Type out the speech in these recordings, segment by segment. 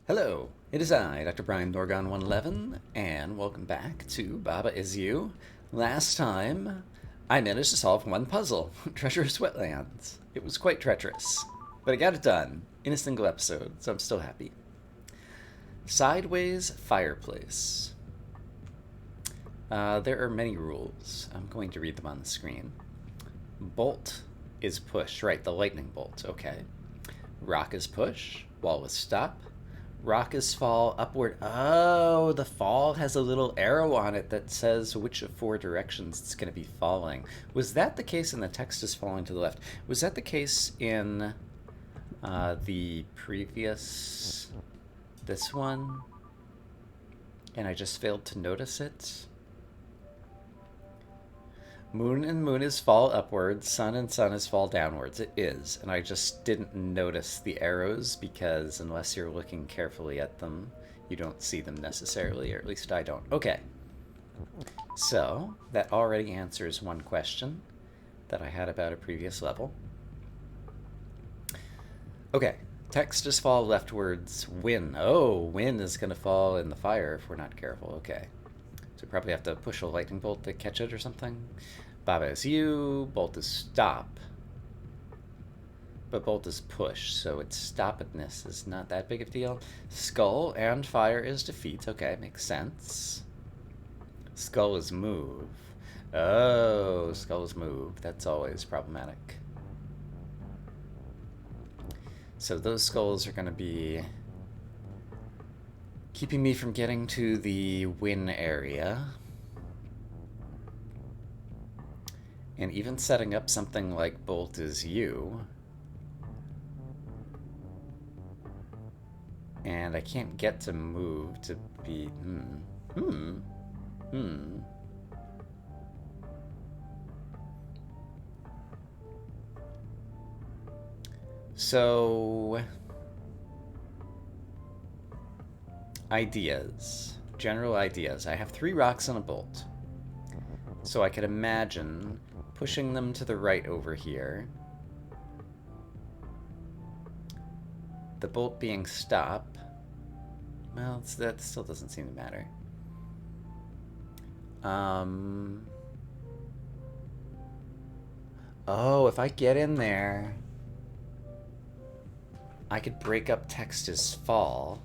Hello, it is I, Dr. Brian Dorgon 111, and welcome back to Baba Is You. Last time, I managed to solve one puzzle, Treacherous Wetlands. It was quite treacherous, but I got it done in a single episode, so I'm still happy. Sideways Fireplace. There are many rules. I'm going to read them on the screen. Bolt is push, right, the lightning bolt, okay. Rock is push, wall is stop, rock is fall upward. Oh, the fall has a little arrow on it that says which of four directions it's going to be falling. Was that the case in the text is falling to the left? Was that the case in the previous, this one? And I just failed to notice it? Moon and moon is fall upwards, sun and sun is fall downwards. It is, and I just didn't notice the arrows because unless you're looking carefully at them, you don't see them necessarily, or at least I don't. Okay, so that already answers one question that I had about a previous level. Okay, text is fall leftwards, win. Oh, win is going to fall in the fire if we're not careful. Okay, so we probably have to push a lightning bolt to catch it or something. Baba is you, bolt is stop. But bolt is push, so its stoppedness is not that big of a deal. Skull and fire is defeat. Okay, makes sense. Skull is move. Oh, skull is move. That's always problematic. So those skulls are going to be keeping me from getting to the win area. And even setting up something like bolt is you. And I can't get to move to be... So... ideas. General ideas. I have 3 rocks and a bolt. So I could imagine pushing them to the right over here. The bolt being stop. Well, that still doesn't seem to matter. Oh, if I get in there, I could break up text as fall.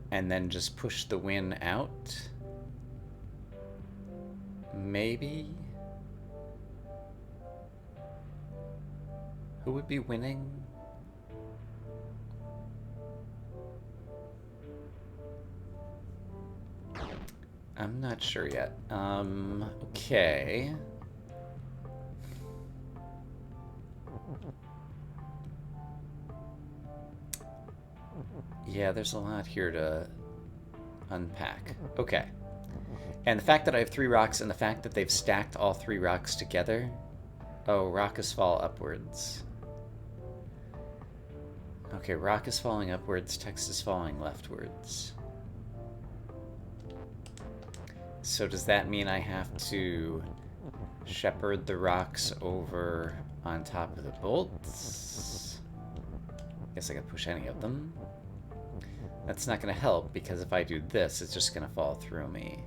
And then just push the win out. Maybe? Who would be winning? I'm not sure yet. Okay. Yeah, there's a lot here to unpack. Okay. And the fact that I have 3 rocks and the fact that they've stacked all 3 rocks together. Oh, rock is fall upwards. Okay, rock is falling upwards, text is falling leftwards. So does that mean I have to shepherd the rocks over on top of the bolts? Guess I could push any of them. That's not going to help because if I do this, it's just going to fall through me.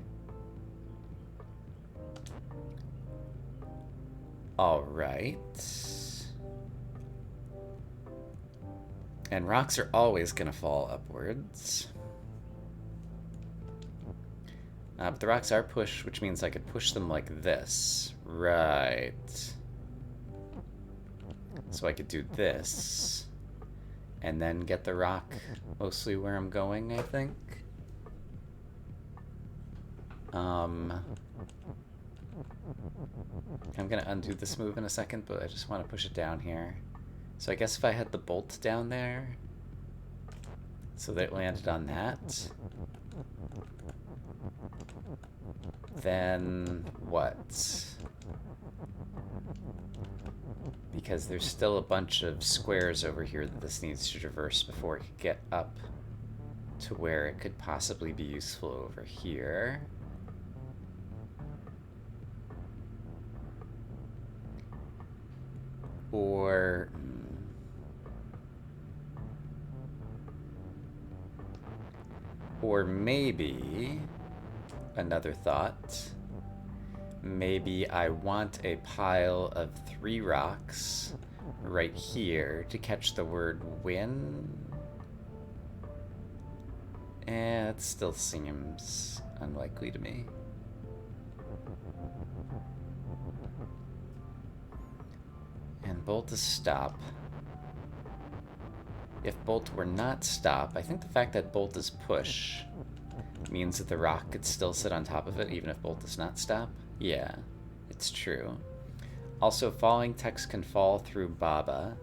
All right. And rocks are always going to fall upwards. But the rocks are pushed, which means I could push them like this. Right. So I could do this. And then get the rock mostly where I'm going, I think. I'm going to undo this move in a second, but I just want to push it down here. So I guess if I had the bolt down there, so that it landed on that, then what? Because there's still a bunch of squares over here that this needs to traverse before it could get up to where it could possibly be useful over here. Or... Or maybe... Another thought. Maybe I want a pile of 3 rocks right here to catch the word win. It still seems unlikely to me. And bolt is stop. If bolt were not stop, I think the fact that bolt is push means that the rock could still sit on top of it even if bolt is not stop. Yeah, it's true. Also, falling text can fall through Baba,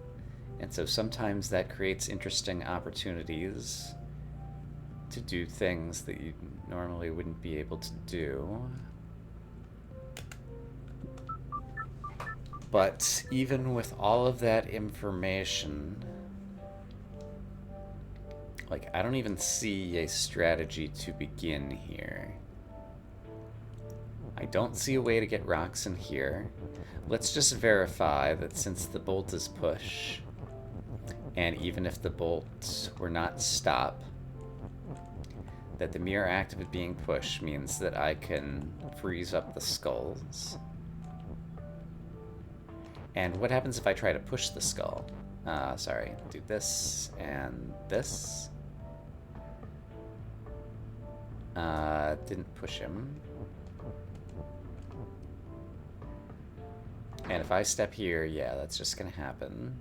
and so sometimes that creates interesting opportunities to do things that you normally wouldn't be able to do. But even with all of that information, like, I don't even see a strategy to begin here. I don't see a way to get rocks in here. Let's just verify that since the bolt is push, and even if the bolt were not stop, that the mere act of it being push means that I can freeze up the skulls. And what happens if I try to push the skull? Sorry, do this and this. Didn't push him. And if I step here, yeah, that's just gonna happen.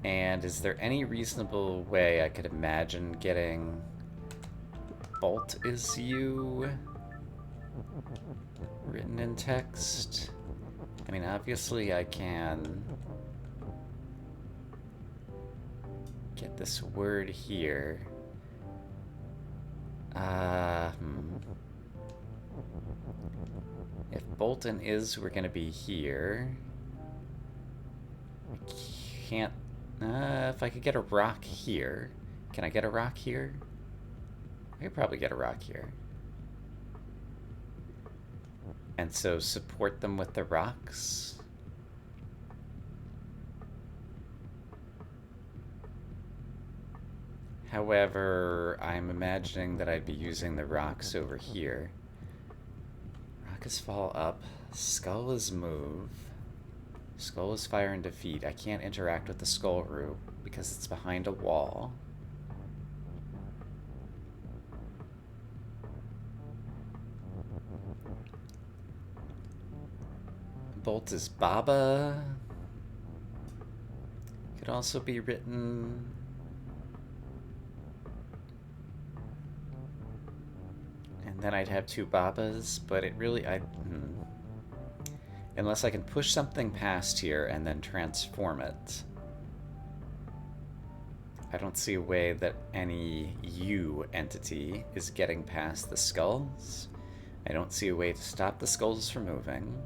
And is there any reasonable way I could imagine getting bolt is you written in text? I mean, obviously I can get this word here. If bolt and is were gonna be here, I can't. If I could get a rock here, can I get a rock here? I could probably get a rock here. And so support them with the rocks. However, I'm imagining that I'd be using the rocks over here. Rock is fall up. Skull is move. Skull is fire and defeat. I can't interact with the skull root because it's behind a wall. Bolt is Baba. Could also be written. And then I'd have 2 Babas, but it really, unless I can push something past here and then transform it. I don't see a way that any U entity is getting past the skulls. I don't see a way to stop the skulls from moving.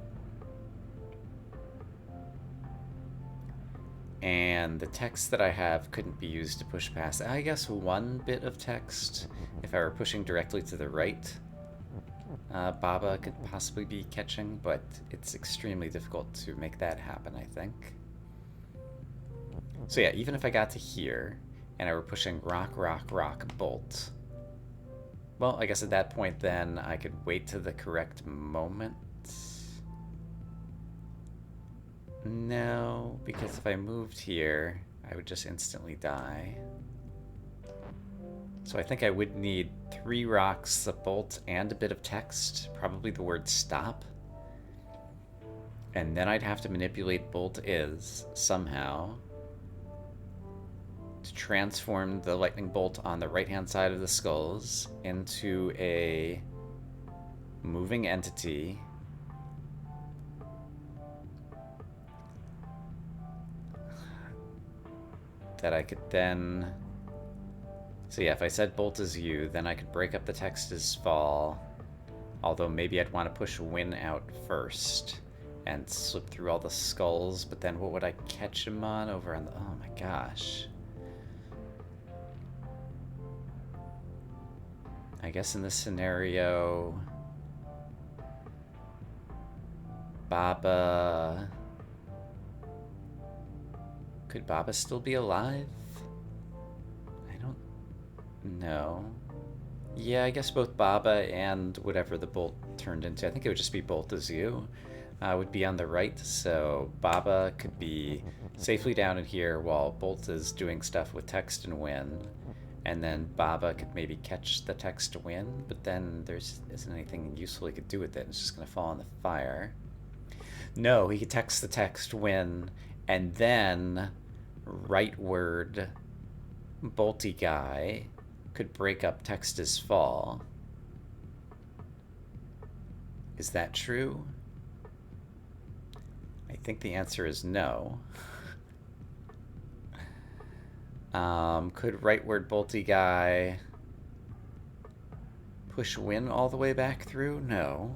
And the text that I have couldn't be used to push past. I guess 1 bit of text, if I were pushing directly to the right, Baba could possibly be catching, but it's extremely difficult to make that happen, I think. So yeah, even if I got to here, and I were pushing rock, rock, rock, bolt, well, I guess at that point then I could wait to the correct moment. No, because if I moved here, I would just instantly die. So I think I would need 3 rocks, a bolt, and a bit of text, probably the word stop. And then I'd have to manipulate bolt is somehow to transform the lightning bolt on the right-hand side of the skulls into a moving entity that I could then... So yeah, if I said bolt is you, then I could break up the text as fall. Although maybe I'd want to push win out first and slip through all the skulls, but then what would I catch him on over on the... Oh my gosh. I guess in this scenario... Baba... Could Baba still be alive? I don't know. Yeah, I guess both Baba and whatever the bolt turned into, I think it would just be Bolt as you, would be on the right. So Baba could be safely down in here while Bolt is doing stuff with Text and Win. And then Baba could maybe catch the Text to Win, but then there isn't anything useful he could do with it. It's just going to fall in the fire. No, he could text the Text Win, and then rightward Bolty guy could break up Text as Fall. Is that true? I think the answer is no. Could rightward Bolty guy push Win all the way back through? No.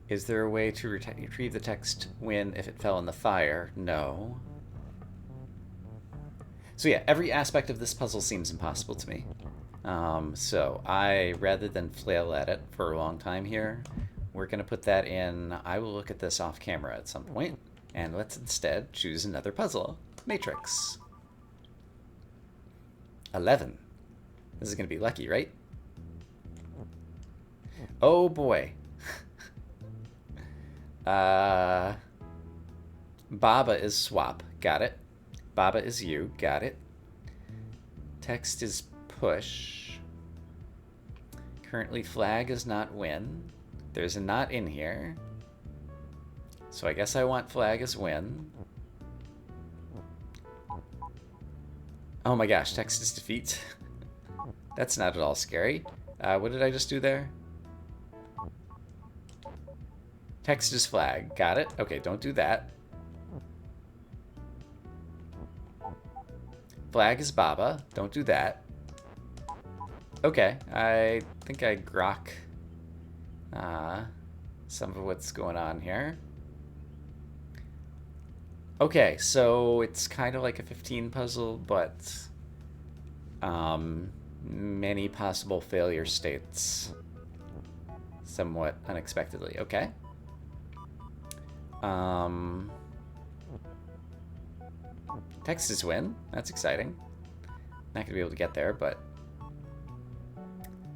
Is there a way to retrieve the Text Win if it fell in the fire? No. So yeah, every aspect of this puzzle seems impossible to me. So rather than flail at it for a long time here, we're going to put that in. I will look at this off camera at some point, and let's instead choose another puzzle. Matrix. 11. This is going to be lucky, right? Oh boy. Baba is swap. Got it. Baba is you. Got it. Text is push. Currently flag is not win. There's a not in here. So I guess I want flag as win. Oh my gosh, text is defeat. That's not at all scary. What did I just do there? Text is flag. Got it. Okay, don't do that. Flag is Baba. Don't do that. Okay, I think I grok some of what's going on here. Okay, so it's kind of like a 15 puzzle, but many possible failure states somewhat unexpectedly. Okay. Text is win. That's exciting. Not gonna be able to get there, but...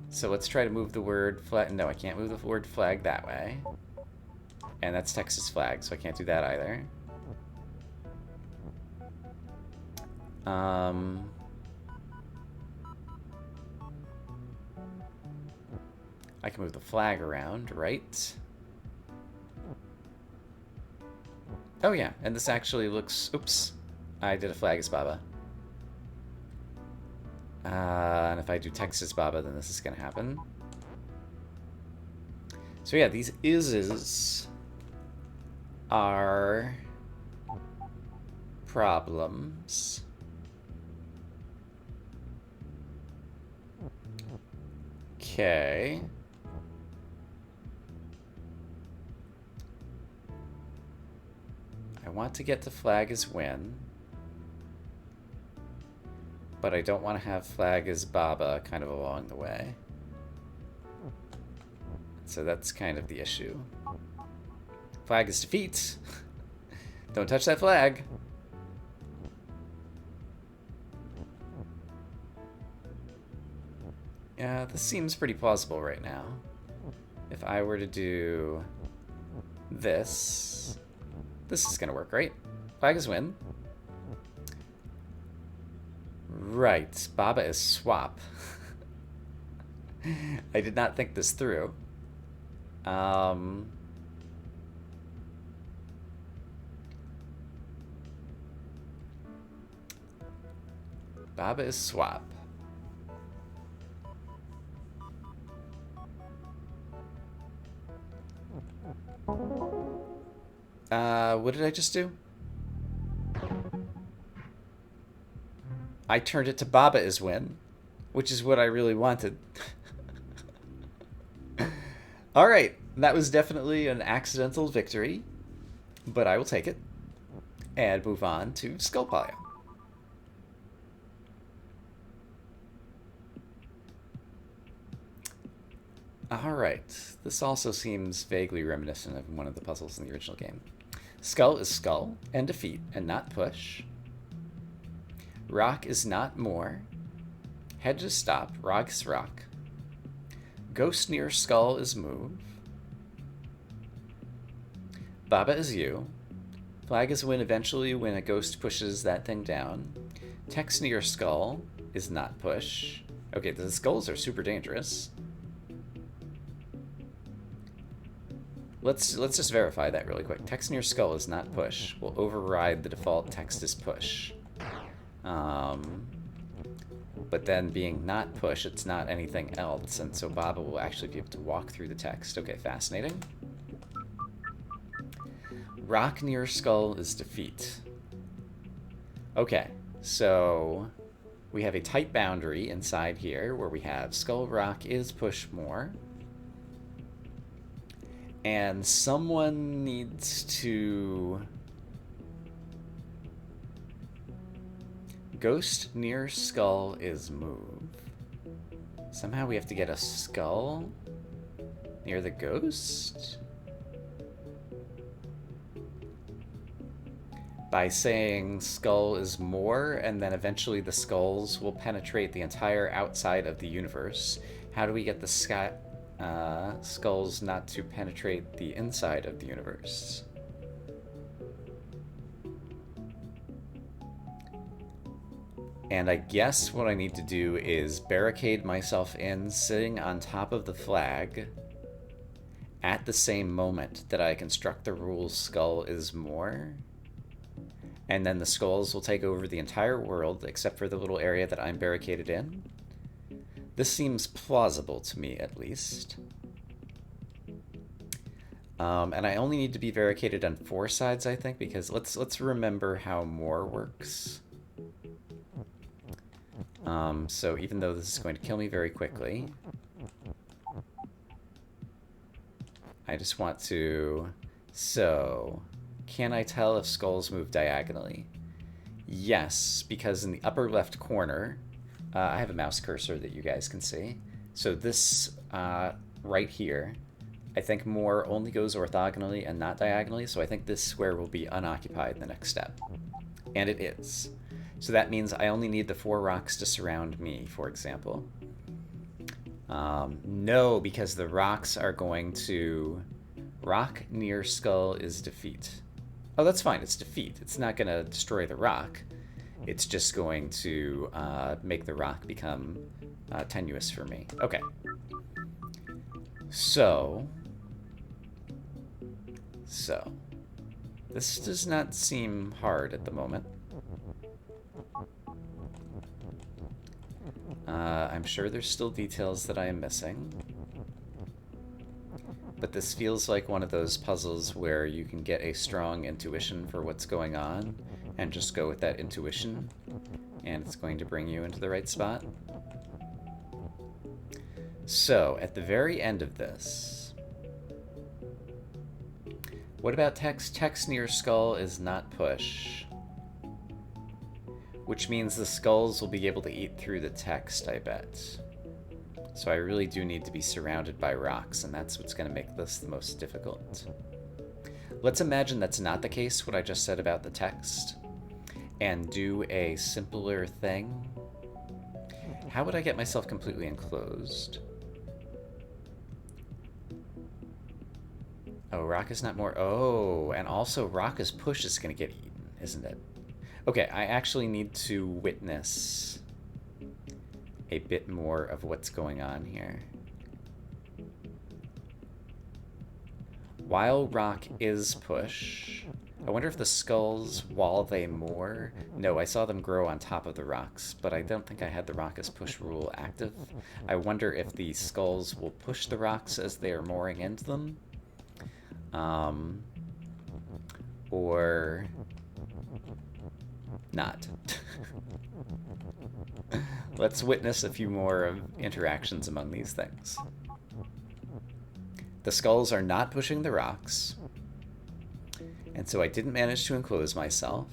So let's try to move the word flag. No, I can't move the word flag that way. And that's text is flag, so I can't do that either. I can move the flag around, right? Oh yeah, and this actually looks... Oops. I did a flag as Baba. And if I do text as Baba, then this is going to happen. So yeah, these is are problems. Okay. I want to get to flag as win. But I don't want to have flag as Baba kind of along the way. So that's kind of the issue. Flag is defeat. Don't touch that flag. Yeah, this seems pretty plausible right now. If I were to do this, this is going to work, right? Flag is win. Right, Baba is swap. I did not think this through. Baba is swap. What did I just do? I turned it to Baba is win, which is what I really wanted. Alright, that was definitely an accidental victory, but I will take it and move on to Skullpile. Alright, this also seems vaguely reminiscent of one of the puzzles in the original game. Skull is skull and defeat and not push. Rock is not more. Hedge is stop. Rock is rock. Ghost near skull is move. Baba is you. Flag is win eventually when a ghost pushes that thing down. Text near skull is not push. Okay, the skulls are super dangerous. Let's just verify that really quick. Text near skull is not push. We'll override the default text is push. But then being not push, it's not anything else, and so Baba will actually be able to walk through the text. Okay, fascinating. Rock near skull is defeat. Okay, so we have a tight boundary inside here where we have skull rock is push more. And someone needs to... Ghost near skull is move. Somehow we have to get a skull near the ghost? By saying skull is more, and then eventually the skulls will penetrate the entire outside of the universe. How do we get the skulls not to penetrate the inside of the universe? And I guess what I need to do is barricade myself in, sitting on top of the flag, at the same moment that I construct the rule skull is more. And then the skulls will take over the entire world, except for the little area that I'm barricaded in. This seems plausible to me, at least. And I only need to be barricaded on 4 sides, I think, because let's remember how more works. So even though this is going to kill me very quickly, I just want to... So, can I tell if skulls move diagonally? Yes, because in the upper left corner, I have a mouse cursor that you guys can see. So this right here, I think more only goes orthogonally and not diagonally, so I think this square will be unoccupied in the next step. And it is. So that means I only need the 4 rocks to surround me, for example. No, because the rocks are going to... Rock near skull is defeat. Oh, that's fine. It's defeat. It's not going to destroy the rock. It's just going to make the rock become tenuous for me. Okay. So... This does not seem hard at the moment. I'm sure there's still details that I am missing. But this feels like one of those puzzles where you can get a strong intuition for what's going on and just go with that intuition, and it's going to bring you into the right spot. So, at the very end of this, what about text? Text near skull is not push. Which means the skulls will be able to eat through the text, I bet. So I really do need to be surrounded by rocks, and that's what's going to make this the most difficult. Let's imagine that's not the case, what I just said about the text, and do a simpler thing. How would I get myself completely enclosed? Oh, rock is not more... Oh, and also rock is push is going to get eaten, isn't it? Okay, I actually need to witness a bit more of what's going on here. While rock is push, I wonder if the skulls, while they moor... No, I saw them grow on top of the rocks, but I don't think I had the rock as push rule active. I wonder if the skulls will push the rocks as they are mooring into them. Or... not. Let's witness a few more interactions among these things. The skulls are not pushing the rocks, and so I didn't manage to enclose myself.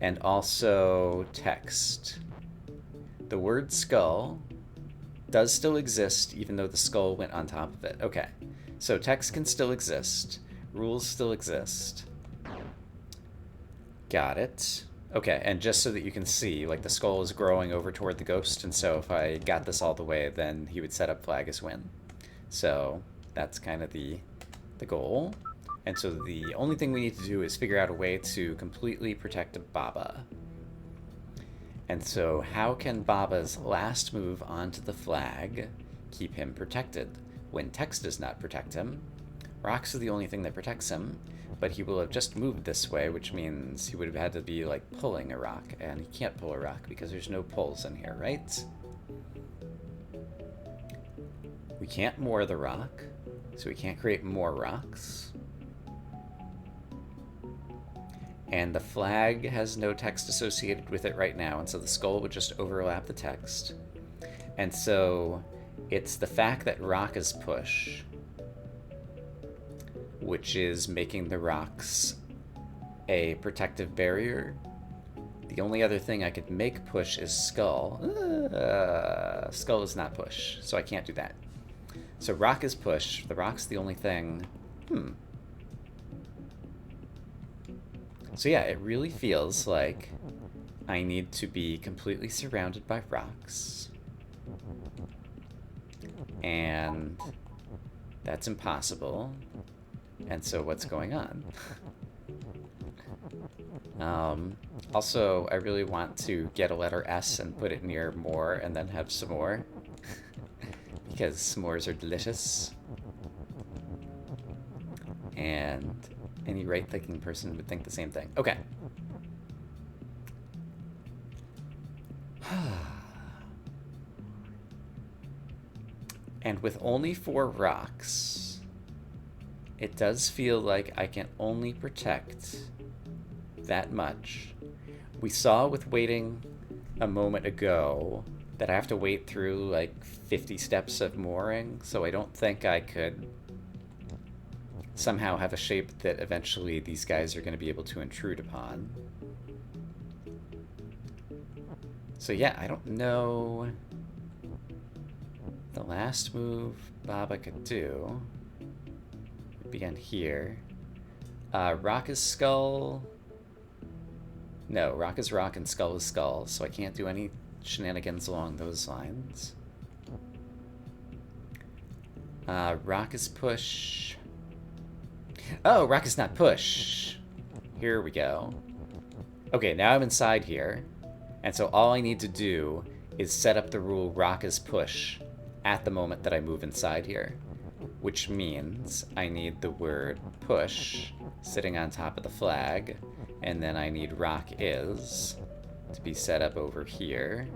And also text. The word skull does still exist, even though the skull went on top of it. Okay, so text can still exist. Rules still exist. Got it. Okay, and just so that you can see, like, the skull is growing over toward the ghost, and so if I got this all the way, then he would set up flag as win. So that's kind of the goal. And so the only thing we need to do is figure out a way to completely protect Baba. And so how can Baba's last move onto the flag keep him protected when text does not protect him? Rocks is the only thing that protects him, but he will have just moved this way, which means he would have had to be, like, pulling a rock, and he can't pull a rock because there's no pulls in here, right? We can't moor the rock, so we can't create more rocks. And the flag has no text associated with it right now, and so the skull would just overlap the text. And so it's the fact that rock is push, which is making the rocks a protective barrier. The only other thing I could make push is skull. Skull is not push, so I can't do that. So rock is push. The rock's the only thing. So yeah, it really feels like I need to be completely surrounded by rocks. And that's impossible. And so what's going on? Also, I really want to get a letter S and put it near more and then have some more. Because s'mores are delicious. And any right-thinking person would think the same thing. Okay. And with only 4 rocks, it does feel like I can only protect that much. We saw with waiting a moment ago that I have to wait through like 50 steps of mooring, so I don't think I could somehow have a shape that eventually these guys are going to be able to intrude upon. So yeah, I don't know. The last move Baba could do would be on here. Rock is skull. No, rock is rock and skull is skull, so I can't do any shenanigans along those lines. Rock is push. Oh, rock is not push. Here we go. Okay, now I'm inside here. And so all I need to do is set up the rule rock is push at the moment that I move inside here. Which means I need the word push sitting on top of the flag. And then I need rock is to be set up over here.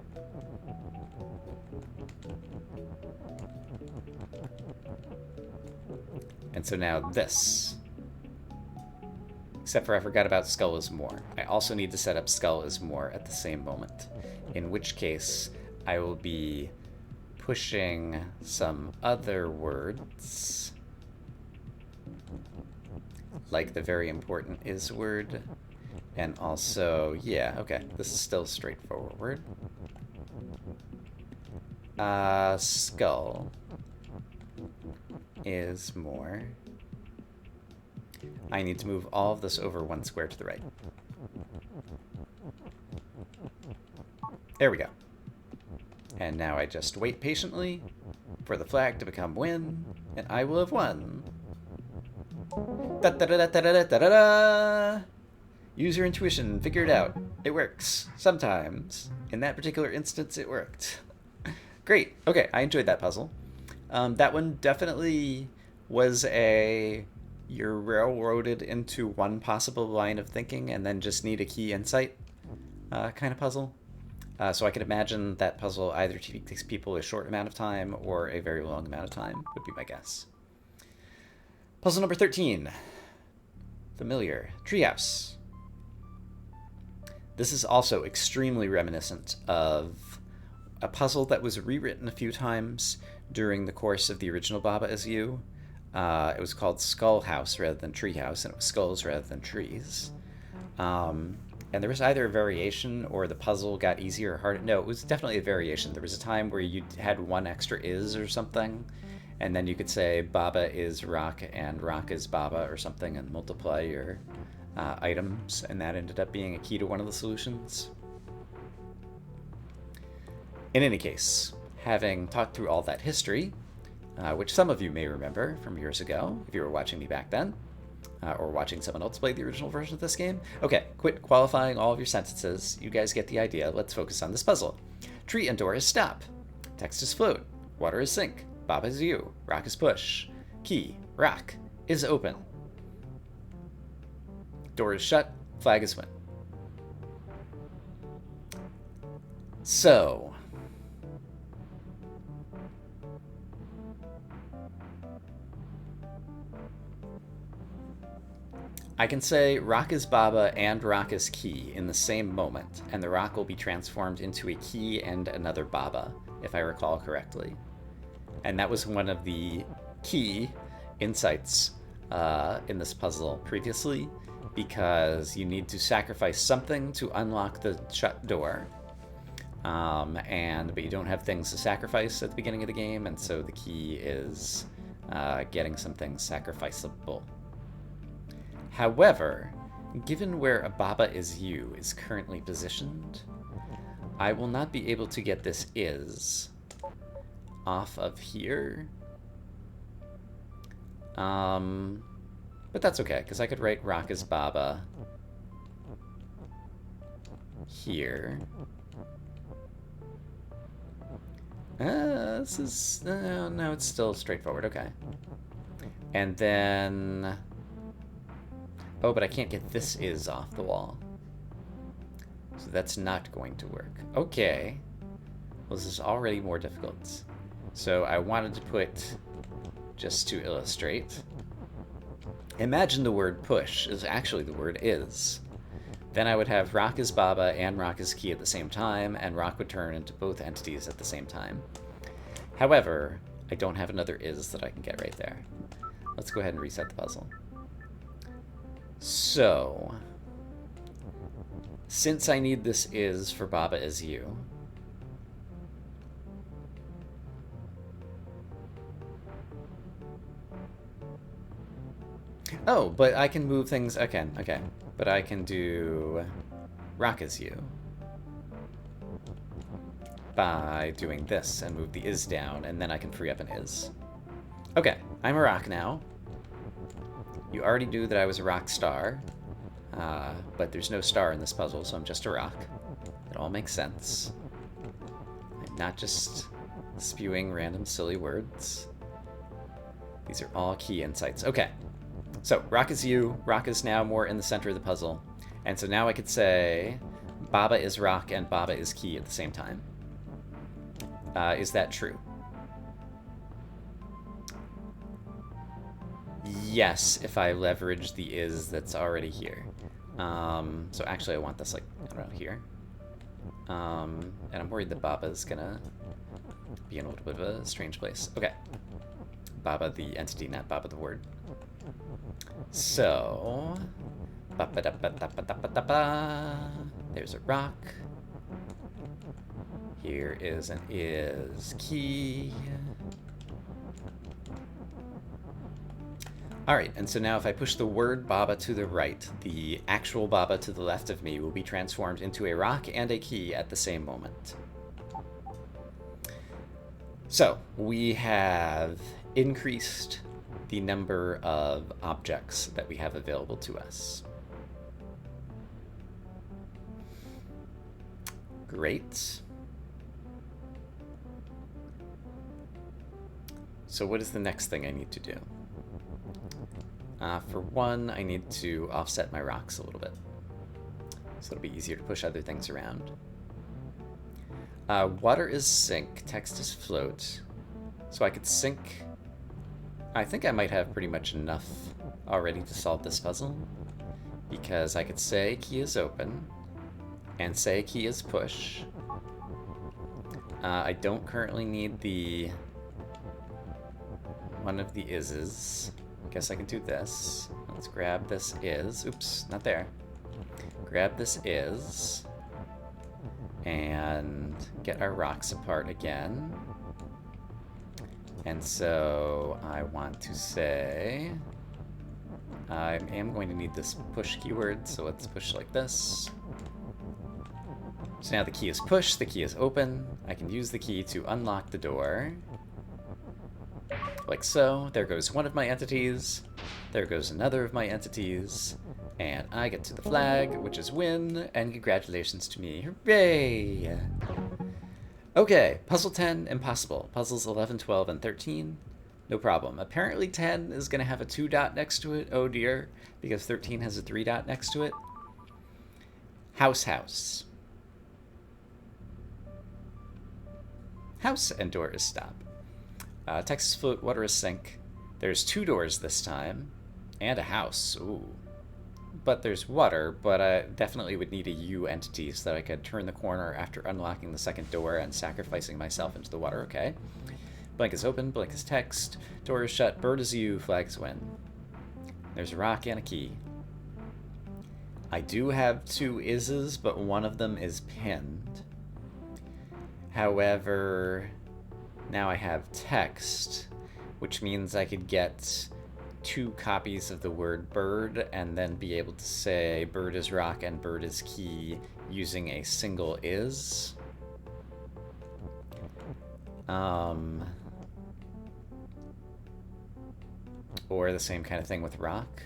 And so now this. Except for I forgot about skull is more. I also need to set up skull is more at the same moment. In which case, I will be pushing some other words. Like the very important is word. And also, yeah, okay, this is still straightforward. Skull is more. I need to move all of this over 1 square to the right. There we go. And now I just wait patiently for the flag to become win, and I will have won. Da da da da da da da da da! Use your intuition, figure it out. It works. Sometimes. In that particular instance, it worked. Great. Okay, I enjoyed that puzzle. That one definitely was a you're railroaded into one possible line of thinking and then just need a key insight kind of puzzle. So I could imagine that puzzle either takes people a short amount of time or a very long amount of time, would be my guess. Puzzle number 13. Familiar. Treehouse. This is also extremely reminiscent of a puzzle that was rewritten a few times during the course of the original Baba Is You. It was called Skull House rather than Tree House, and it was skulls rather than trees. And And there was either a variation or the puzzle got easier or harder. No, it was definitely a variation. There was a time where you had one extra is or something, and then you could say Baba is rock and rock is Baba or something and multiply your items, and that ended up being a key to one of the solutions. In any case, having talked through all that history, which some of you may remember from years ago if you were watching me back then, or watching someone else play the original version of this game. Okay, quit qualifying all of your sentences. You guys get the idea. Let's focus on this puzzle. Tree and door is stop. Text is float. Water is sink. Baba is you. Rock is push. Key, rock, is open. Door is shut. Flag is win. So, I can say rock is Baba and rock is key in the same moment, and the rock will be transformed into a key and another Baba, if I recall correctly. And that was one of the key insights in this puzzle previously, because you need to sacrifice something to unlock the shut door. But you don't have things to sacrifice at the beginning of the game, and so the key is getting some things sacrificable. However, given where a Baba is you is currently positioned, I will not be able to get this is off of here. But that's okay, because I could write rock as Baba here. This is... no, it's still straightforward, okay. And then... Oh, but I can't get this is off the wall. So that's not going to work. Okay. Well, this is already more difficult. So I wanted to put, just to illustrate, imagine the word push is actually the word is. Then I would have rock is Baba and rock is key at the same time, and rock would turn into both entities at the same time. However, I don't have another is that I can get right there. Let's go ahead and reset the puzzle. So, since I need this is for Baba is you, oh, but I can move things, okay, but I can do rock is you by doing this and move the is down, and then I can free up an is. Okay, I'm a rock now. You already knew that I was a rock star, but there's no star in this puzzle, so I'm just a rock. It all makes sense. I'm not just spewing random silly words. These are all key insights. Okay, so rock is you, rock is now more in the center of the puzzle, and so now I could say Baba is rock and Baba is key at the same time. Is that true? Yes, if I leverage the is that's already here. So actually I want this like around here. And I'm worried that Baba's gonna be in a little bit of a strange place. Okay. Baba the entity, not Baba the word. So, there's a rock. Here is an is key. Alright, and so now if I push the word Baba to the right, the actual Baba to the left of me will be transformed into a rock and a key at the same moment. So, we have increased the number of objects that we have available to us. Great. So what is the next thing I need to do? For one, I need to offset my rocks a little bit, so it'll be easier to push other things around. Water is sink, text is float, so I could sink. I think I might have pretty much enough already to solve this puzzle, because I could say key is open, and say key is push. I don't currently need the one of the ises. Guess I can do this. Let's grab this is. Oops, not there. grab this is and get our rocks apart again. And so I want to say I am going to need this push keyword, so let's push like this. So now the key is pushed, the key is open. I can use the key to unlock the door. Like so. There goes one of my entities. There goes another of my entities. And I get to the flag, which is win, and congratulations to me. Hooray! Okay, puzzle 10, impossible. Puzzles 11, 12, and 13, no problem. Apparently 10 is going to have a 2 dot next to it. Oh dear, because 13 has a 3 dot next to it. House, house. House and door is stop. Texas float, water is sink. There's 2 doors this time, and a house. Ooh. But there's water, but I definitely would need a U entity so that I could turn the corner after unlocking the second door and sacrificing myself into the water. Okay. Blank is open, blank is text. Door is shut, bird is U, flags win. There's a rock and a key. I do have 2 is's, but one of them is pinned. However, now I have text, which means I could get 2 copies of the word bird and then be able to say bird is rock and bird is key using a single is. Or the same kind of thing with rock.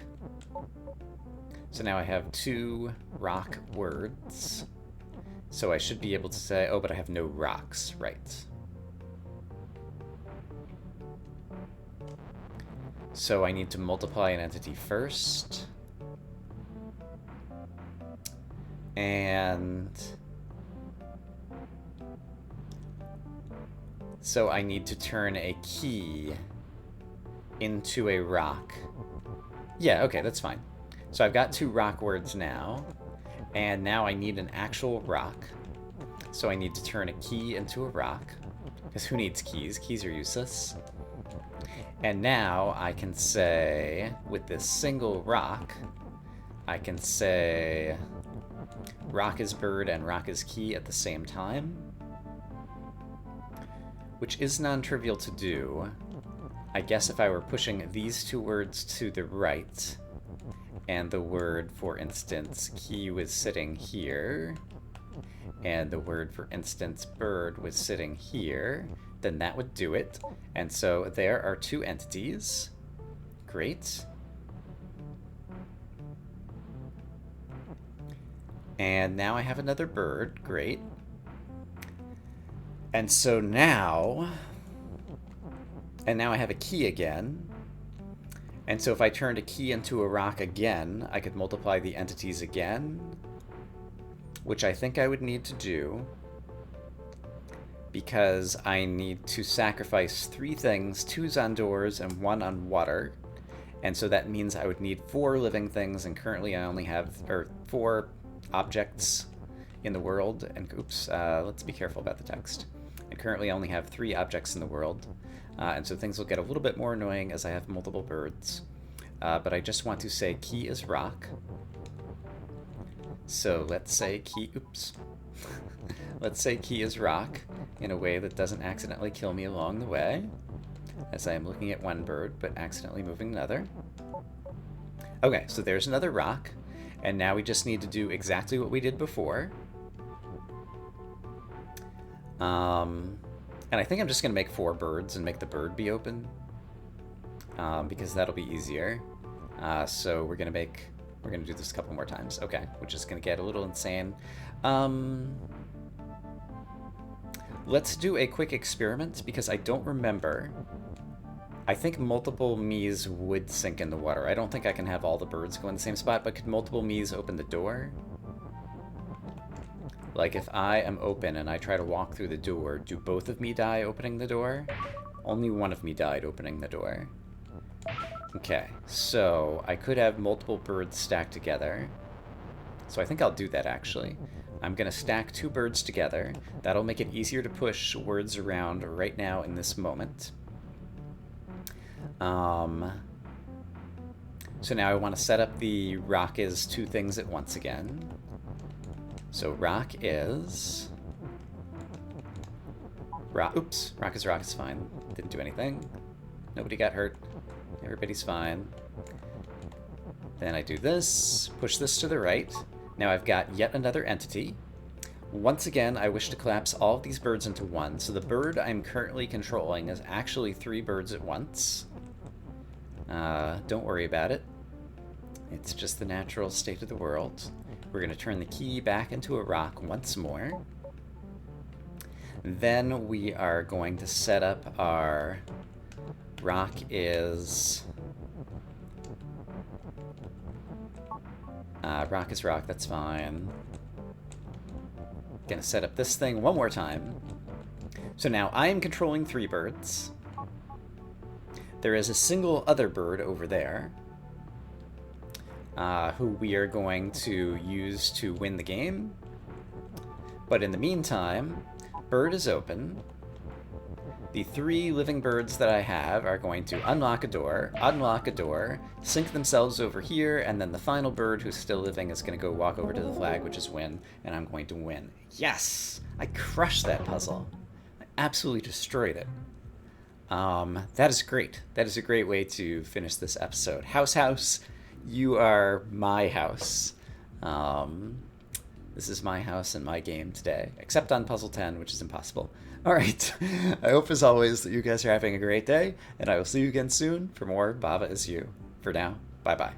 So now I have 2 rock words. So I should be able to say, oh, but I have no rocks, right. So I need to multiply an entity first. And so I need to turn a key into a rock. Yeah, okay, that's fine. So I've got 2 rock words now, and now I need an actual rock. So I need to turn a key into a rock, because who needs keys? Keys are useless. And now I can say, with this single rock, I can say rock is bird and rock is key at the same time, which is non-trivial to do. I guess if I were pushing these 2 words to the right, and the word, for instance, key was sitting here, and the word, for instance, bird was sitting here, then that would do it. And so there are 2 entities. Great. And now I have another bird. Great. And so now... And now I have a key again. And so if I turned a key into a rock again, I could multiply the entities again, which I think I would need to do, because I need to sacrifice 3 things, 2's on doors and 1 on water. And so that means I would need 4 living things, and currently I only have 4 objects in the world. And oops, let's be careful about the text. And currently I only have 3 objects in the world. And so things will get a little bit more annoying as I have multiple birds. But I just want to say key is rock. So let's say key, oops. Let's say key is rock in a way that doesn't accidentally kill me along the way, as I am looking at one bird but accidentally moving another. Okay, so there's another rock, and now we just need to do exactly what we did before. And I think I'm just going to make 4 birds and make the bird be open, because that'll be easier. So we're going to do this a couple more times. Okay, which is going to get a little insane. Let's do a quick experiment, because I don't remember. I think multiple me's would sink in the water. I don't think I can have all the birds go in the same spot, but could multiple me's open the door? Like, if I am open and I try to walk through the door, do both of me die opening the door? Only one of me died opening the door. Okay, so I could have multiple birds stacked together. So I think I'll do that, actually. I'm going to stack 2 birds together. That'll make it easier to push words around right now in this moment. So now I want to set up the rock is 2 things at once again. So rock is... Oops, rock is fine. Didn't do anything. Nobody got hurt. Everybody's fine. Then I do this, push this to the right. Now I've got yet another entity. Once again, I wish to collapse all of these birds into one. So the bird I'm currently controlling is actually 3 birds at once. Don't worry about it. It's just the natural state of the world. We're going to turn the key back into a rock once more. Then we are going to set up our rock is rock, that's fine. Gonna set up this thing one more time. So now I am controlling 3 birds. There is a single other bird over there who we are going to use to win the game. But in the meantime, bird is open. The 3 living birds that I have are going to unlock a door, sink themselves over here, and then the final bird who's still living is going to go walk over to the flag, which is win, and I'm going to win. Yes! I crushed that puzzle. I absolutely destroyed it. That is great. That is a great way to finish this episode. House, you are my house. This is my house and my game today, except on Puzzle 10, which is impossible. All right. I hope, as always, that you guys are having a great day, and I will see you again soon for more Bava Is You. For now, bye-bye.